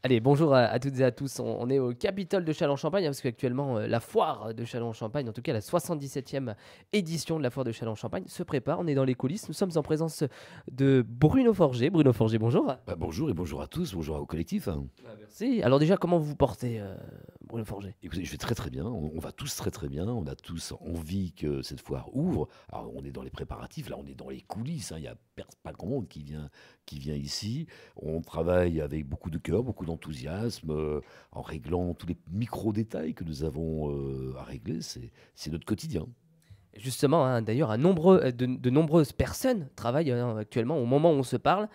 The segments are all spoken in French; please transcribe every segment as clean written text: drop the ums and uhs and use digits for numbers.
Allez, bonjour à toutes et à tous. On est au Capitole de Châlons-Champagne, hein, parce qu'actuellement, la foire de Châlons-Champagne, en tout cas la 77e édition de la foire de Châlons-Champagne, se prépare. On est dans les coulisses. Nous sommes en présence de Bruno Forger. Bruno Forger, bonjour. Bonjour et bonjour à tous, bonjour au collectif. Merci. Alors déjà, comment vous vous portez, Bruno Forger? Écoutez, je vais très très bien, on va tous très très bien, on a tous envie que cette foire ouvre. Alors on est dans les préparatifs, là on est dans les coulisses, il n'y a pas grand monde qui vient ici. On travaille avec beaucoup de cœur, beaucoup d'enthousiasme, en réglant tous les micro-détails que nous avons à régler, c'est notre quotidien. Justement, hein, d'ailleurs, de nombreuses personnes travaillent actuellement, au moment où on se parle,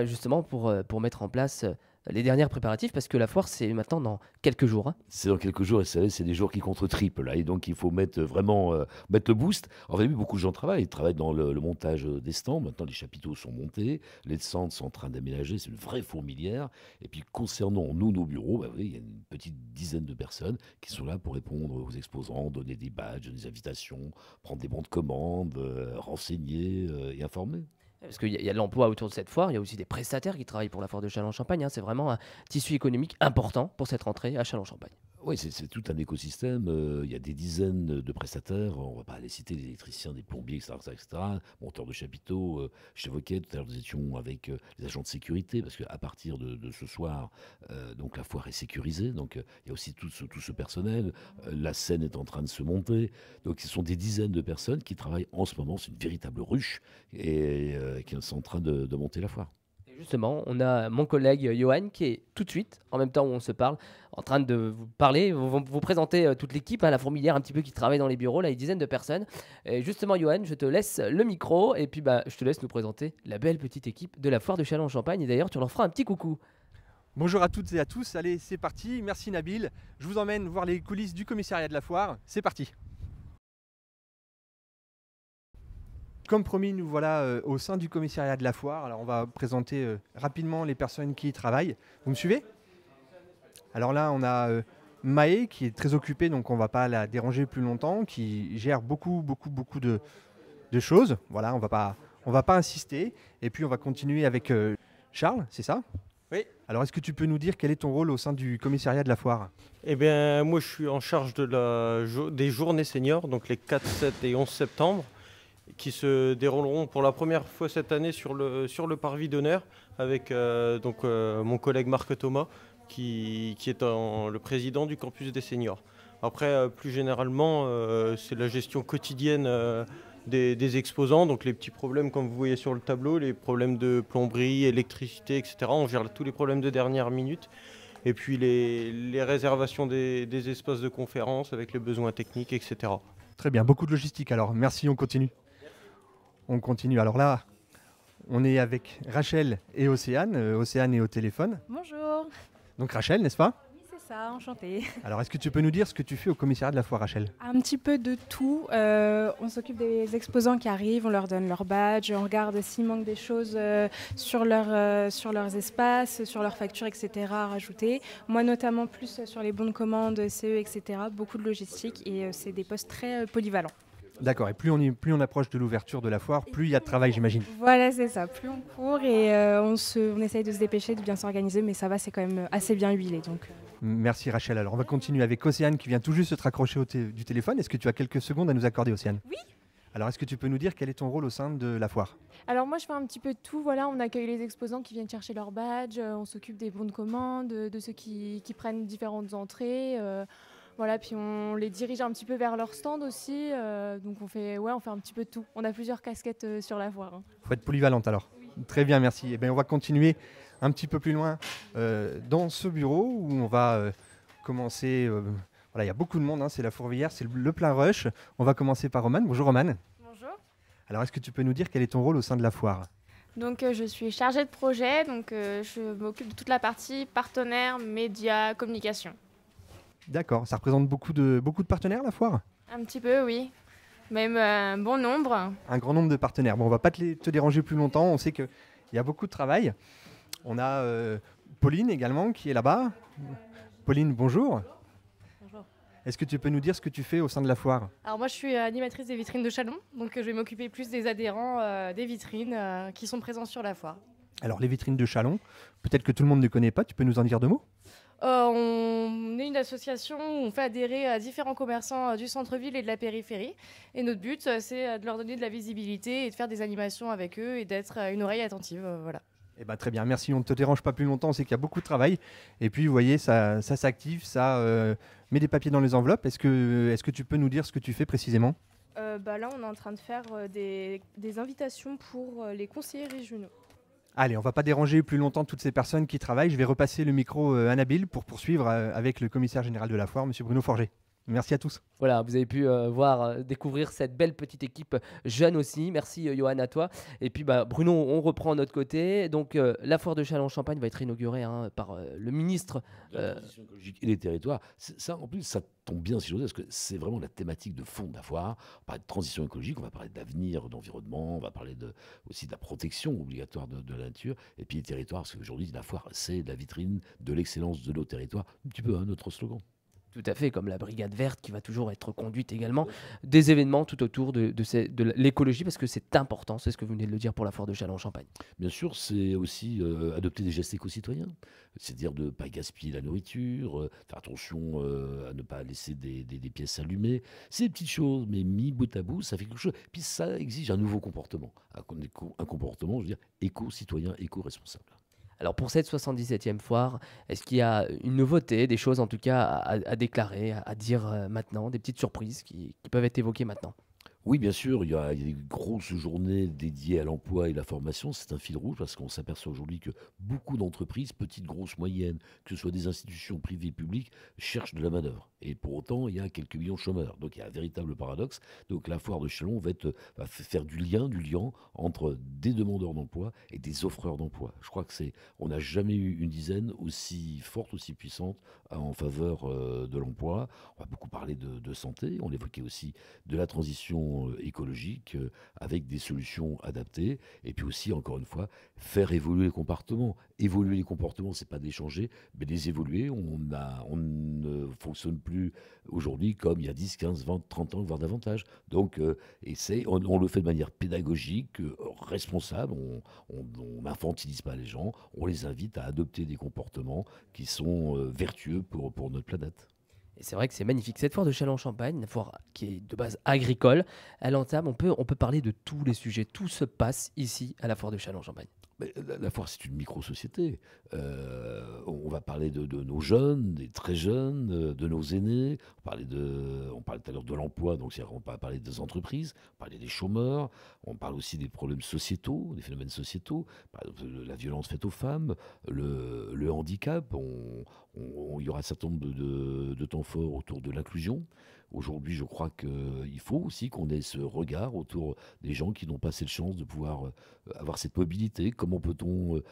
justement pour mettre en place les derniers préparatifs, parce que la foire, c'est maintenant dans quelques jours, hein. C'est dans quelques jours et c'est des jours qui contre triple là, et donc il faut mettre vraiment mettre le boost. En fait, beaucoup de gens travaillent, ils travaillent dans le montage des stands. Maintenant, les chapiteaux sont montés, les stands sont en train d'aménager, c'est une vraie fourmilière. Et puis concernant nous, nos bureaux, oui, il y a une petite dizaine de personnes qui sont là pour répondre aux exposants, donner des badges, des invitations, prendre des bons de commande, renseigner et informer. Parce qu'il y a de l'emploi autour de cette foire, il y a aussi des prestataires qui travaillent pour la foire de Châlons-Champagne, hein. C'est vraiment un tissu économique important pour cette rentrée à Châlons-Champagne. Oui, c'est tout un écosystème. Il y a des dizaines de prestataires. On ne va pas les citer, des électriciens, des plombiers, etc. Monteurs de chapiteaux. J'évoquais tout à l'heure, nous étions avec les agents de sécurité, parce qu'à partir de ce soir, donc la foire est sécurisée. Donc il y a aussi tout ce personnel. La scène est en train de se monter. Donc ce sont des dizaines de personnes qui travaillent en ce moment. C'est une véritable ruche et qui sont en train de monter la foire. Et justement, on a mon collègue Johan qui est tout de suite, en même temps où on se parle, en train de vous parler, vous présenter toute l'équipe, hein, la fourmilière un petit peu qui travaille dans les bureaux, là, une dizaine de personnes. Et justement, Johan, je te laisse le micro et puis je te laisse nous présenter la belle petite équipe de la foire de Châlons-Champagne. Et d'ailleurs, tu leur feras un petit coucou. Bonjour à toutes et à tous, allez c'est parti, merci Nabil. Je vous emmène voir les coulisses du commissariat de la foire, c'est parti. Comme promis, nous voilà au sein du commissariat de la foire. Alors on va présenter rapidement les personnes qui y travaillent. Vous me suivez? Alors là on a Maë qui est très occupée, donc on ne va pas la déranger plus longtemps, qui gère beaucoup de choses. Voilà, on va pas insister. Et puis on va continuer avec Charles, c'est ça? Oui. Alors est-ce que tu peux nous dire quel est ton rôle au sein du commissariat de la foire? Eh bien, moi je suis en charge des journées seniors, donc les 4, 7 et 11 septembre, qui se dérouleront pour la première fois cette année sur le parvis d'honneur avec mon collègue Marc Thomas qui est le président du campus des seniors. Après, plus généralement, c'est la gestion quotidienne des exposants, donc les petits problèmes comme vous voyez sur le tableau, les problèmes de plomberie, électricité, etc. On gère tous les problèmes de dernière minute. Et puis les réservations des espaces de conférence avec les besoins techniques, etc. Très bien, beaucoup de logistique alors. Merci, on continue. On continue. Alors là, on est avec Rachel et Océane. Océane est au téléphone. Bonjour. Donc Rachel, n'est-ce pas? Oui, c'est ça, enchantée. Alors est-ce que tu peux nous dire ce que tu fais au commissariat de la foire, Rachel? Un petit peu de tout. On s'occupe des exposants qui arrivent, on leur donne leur badge, on regarde s'il manque des choses sur leurs espaces, sur leurs factures, etc. à rajouter. Moi notamment plus sur les bons de commande, CE, etc. Beaucoup de logistique et c'est des postes très polyvalents. D'accord, et plus on approche de l'ouverture de la foire, plus il y a de travail, j'imagine. Voilà, c'est ça. Plus on court et on essaye de se dépêcher, de bien s'organiser, mais ça va, c'est quand même assez bien huilé. Donc. Merci Rachel. Alors on va continuer avec Océane qui vient tout juste de te raccrocher du téléphone. Est-ce que tu as quelques secondes à nous accorder, Océane? Oui. Alors est-ce que tu peux nous dire quel est ton rôle au sein de la foire? Alors moi je fais un petit peu de tout, voilà, on accueille les exposants qui viennent chercher leur badge, on s'occupe des bons de commande, de ceux qui prennent différentes entrées. Voilà, puis on les dirige un petit peu vers leur stand aussi, donc on fait un petit peu de tout. On a plusieurs casquettes sur la foire. Faut être polyvalente alors. Oui. Très bien, merci. Eh bien, on va continuer un petit peu plus loin dans ce bureau où on va commencer. Voilà, il y a beaucoup de monde, hein, c'est la fourvière, c'est le plein rush. On va commencer par Romane. Bonjour Romane. Bonjour. Alors est-ce que tu peux nous dire quel est ton rôle au sein de la foire? Donc je suis chargée de projet, donc je m'occupe de toute la partie partenaires, médias, communication. D'accord, ça représente beaucoup de partenaires la foire? Un petit peu, oui. Même un bon nombre. Un grand nombre de partenaires. Bon, on va pas te déranger plus longtemps, on sait qu'il y a beaucoup de travail. On a Pauline également qui est là-bas. Pauline, bonjour. Bonjour. Est-ce que tu peux nous dire ce que tu fais au sein de la foire? Alors moi je suis animatrice des vitrines de Châlons, donc je vais m'occuper plus des adhérents des vitrines qui sont présents sur la foire. Alors les vitrines de Châlons, peut-être que tout le monde ne connaît pas, tu peux nous en dire 2 mots? On est une association où on fait adhérer à différents commerçants du centre-ville et de la périphérie. Et notre but, c'est de leur donner de la visibilité et de faire des animations avec eux et d'être une oreille attentive. Voilà. Eh ben, très bien, merci, on ne te dérange pas plus longtemps, c'est qu'il y a beaucoup de travail. Et puis vous voyez, ça s'active, ça met des papiers dans les enveloppes. Est-ce que tu peux nous dire ce que tu fais précisément? Là, on est en train de faire des invitations pour les conseillers régionaux. Allez, on va pas déranger plus longtemps toutes ces personnes qui travaillent. Je vais repasser le micro à Nabil pour poursuivre avec le commissaire général de la foire, monsieur Bruno Forger. Merci à tous. Voilà, vous avez pu découvrir cette belle petite équipe jeune aussi. Merci Johan à toi. Et puis Bruno, on reprend de notre côté. Donc la foire de Châlons-Champagne va être inaugurée par le ministre. De la transition écologique et les territoires. Ça, en plus, ça tombe bien si j'ose dire, parce que c'est vraiment la thématique de fond de la foire. On va parler de transition écologique, on va parler d'avenir, d'environnement, on va parler aussi de la protection obligatoire de la nature. Et puis les territoires, parce qu'aujourd'hui, la foire, c'est la vitrine de l'excellence de nos territoires. Un petit peu notre slogan. Tout à fait, comme la brigade verte qui va toujours être conduite également, des événements tout autour de l'écologie, parce que c'est important, c'est ce que vous venez de le dire pour la foire de Châlons-Champagne. Bien sûr, c'est aussi adopter des gestes éco-citoyens, c'est-à-dire de ne pas gaspiller la nourriture, faire attention à ne pas laisser des pièces allumées. C'est des petites choses, mais mis bout à bout, ça fait quelque chose. Puis ça exige un nouveau comportement, un comportement, je veux dire, éco-citoyen, éco-responsable. Alors pour cette 77e foire, est-ce qu'il y a une nouveauté, des choses en tout cas à déclarer, à dire maintenant, des petites surprises qui peuvent être évoquées maintenant? Oui, bien sûr, il y a des grosses journées dédiées à l'emploi et la formation. C'est un fil rouge parce qu'on s'aperçoit aujourd'hui que beaucoup d'entreprises, petites, grosses, moyennes, que ce soit des institutions privées, publiques, cherchent de la manœuvre. Et pour autant, il y a quelques millions de chômeurs. Donc il y a un véritable paradoxe. Donc la foire de Châlons va faire du lien entre des demandeurs d'emploi et des offreurs d'emploi. Je crois que on n'a jamais eu une dizaine aussi forte, aussi puissante en faveur de l'emploi. On va beaucoup parler de santé. On évoquait aussi de la transition écologique avec des solutions adaptées, et puis aussi, encore une fois, faire évoluer les comportements. Évoluer les comportements, c'est pas d'échanger, mais les évoluer. On ne fonctionne plus aujourd'hui comme il y a 10, 15, 20, 30 ans, voire davantage. Donc, on le fait de manière pédagogique, responsable, on n'infantilise pas les gens, on les invite à adopter des comportements qui sont vertueux pour notre planète. Et c'est vrai que c'est magnifique. Cette foire de Châlons-Champagne, une foire qui est de base agricole, elle entame, on peut parler de tous les sujets. Tout se passe ici à la foire de Châlons-Champagne. Mais la foire, c'est une micro-société. On va parler de nos jeunes, des très jeunes, de nos aînés. On parlait tout à l'heure de l'emploi, donc on va parler des entreprises, on parlait des chômeurs, on parle aussi des problèmes sociétaux, des phénomènes sociétaux, par exemple, la violence faite aux femmes, le handicap. Il y aura un certain nombre de temps forts autour de l'inclusion. Aujourd'hui, je crois qu'il faut aussi qu'on ait ce regard autour des gens qui n'ont pas cette chance de pouvoir avoir cette mobilité. Comment peut-on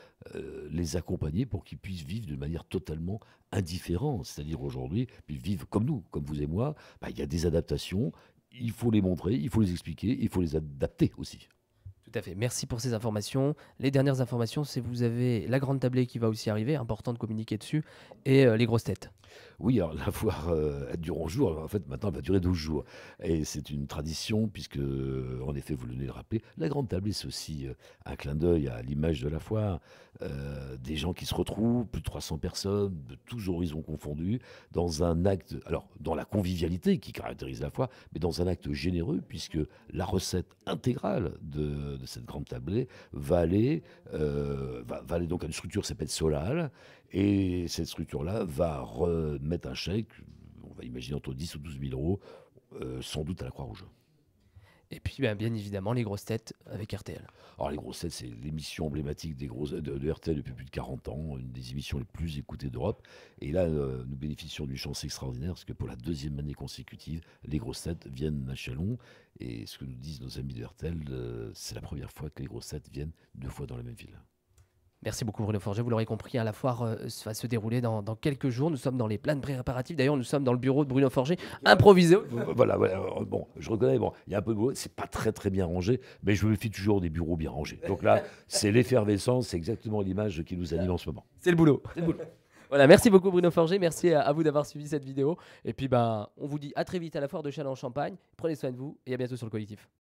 les accompagner pour qu'ils puissent vivre de manière totalement indifférente? C'est-à-dire aujourd'hui, puis vivre comme nous, comme vous et moi, il y a des adaptations, il faut les montrer, il faut les expliquer, il faut les adapter aussi. Tout à fait. Merci pour ces informations. Les dernières informations, c'est vous avez la grande tablée qui va aussi arriver, important de communiquer dessus, et les grosses têtes. Oui, alors la foire, elle dure 11 jours. Alors, en fait, maintenant, elle va durer 12 jours. Et c'est une tradition, puisque, en effet, vous venez de le rappeler, la grande tablée, c'est aussi un clin d'œil à l'image de la foire. Des gens qui se retrouvent, plus de 300 personnes, de tous horizons confondus, dans un acte, alors dans la convivialité qui caractérise la foire, mais dans un acte généreux, puisque la recette intégrale de cette grande tablée va aller donc à une structure qui s'appelle Solal. Et cette structure-là va remettre un chèque, on va imaginer entre 10 ou 12 000 euros, sans doute à la Croix-Rouge. Et puis, bien évidemment, les grosses têtes avec RTL. Alors, les grosses têtes, c'est l'émission emblématique de RTL depuis plus de 40 ans, une des émissions les plus écoutées d'Europe. Et là, nous bénéficions d'une chance extraordinaire, parce que pour la deuxième année consécutive, les grosses têtes viennent à Châlons. Et ce que nous disent nos amis de RTL, c'est la première fois que les grosses têtes viennent 2 fois dans la même ville. Merci beaucoup Bruno Forger, vous l'aurez compris, la foire va se dérouler dans quelques jours. Nous sommes dans les plans préparatifs. D'ailleurs, nous sommes dans le bureau de Bruno Forger, improvisé. Voilà. Bon, je reconnais, il y a un peu de boulot, c'est pas très très bien rangé, mais je me fie toujours des bureaux bien rangés. Donc là, c'est l'effervescence, c'est exactement l'image qui nous anime en ce moment. C'est le boulot. Voilà, merci beaucoup Bruno Forger, merci à vous d'avoir suivi cette vidéo. Et puis on vous dit à très vite à la foire de Châlons-Champagne. Prenez soin de vous et à bientôt sur le collectif.